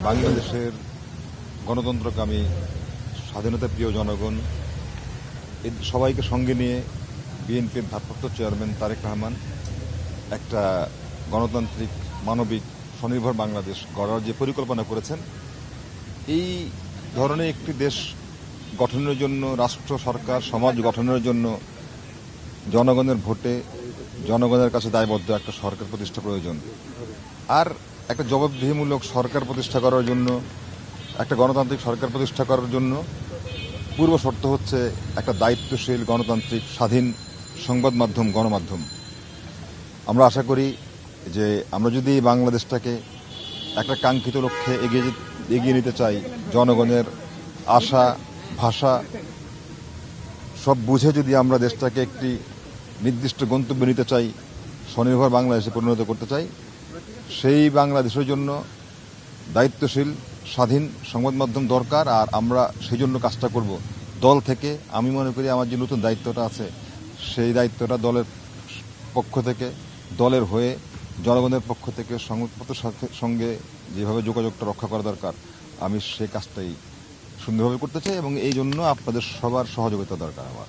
বাংলাদেশের গণতন্ত্রকামী স্বাধীনতা প্রিয় জনগণ সবাইকে সঙ্গে নিয়ে বিএনপির ভারপ্রাপ্ত চেয়ারম্যান তারেক রহমান একটা গণতান্ত্রিক মানবিক স্বনির্ভর বাংলাদেশ গড়ার যে পরিকল্পনা করেছেন, এই ধরনের একটি দেশ গঠনের জন্য, রাষ্ট্র সরকার সমাজ গঠনের জন্য জনগণের ভোটে জনগণের কাছে দায়বদ্ধ একটা সরকার প্রতিষ্ঠা প্রয়োজন। আর একটা জবাবদিহিমূলক সরকার প্রতিষ্ঠা করার জন্য, একটা গণতান্ত্রিক সরকার প্রতিষ্ঠা করার জন্য পূর্ব শর্ত হচ্ছে একটা দায়িত্বশীল গণতান্ত্রিক স্বাধীন সংবাদ মাধ্যম, গণমাধ্যম। আমরা আশা করি যে আমরা যদি বাংলাদেশটাকে একটা কাঙ্ক্ষিত লক্ষ্যে এগিয়ে নিতে চাই, জনগণের আশা ভাষা সব বুঝে যদি আমরা দেশটাকে একটি নির্দিষ্ট গন্তব্যে নিতে চাই, স্বনির্ভর বাংলাদেশে পরিণত করতে চাই, সেই বাংলাদেশের জন্য দায়িত্বশীল স্বাধীন সংবাদ মাধ্যম দরকার। আর আমরা সেই জন্য কাজটা করব দল থেকে। আমি মনে করি আমার যে নতুন দায়িত্বটা আছে, সেই দায়িত্বটা দলের পক্ষ থেকে, দলের হয়ে, জনগণের পক্ষ থেকে সংবাদপত্রের সঙ্গে যেভাবে যোগাযোগটা রক্ষা করা দরকার, আমি সেই কাজটাই সুন্দরভাবে করতে চাই এবং এই জন্য আপনাদের সবার সহযোগিতা দরকার আমার।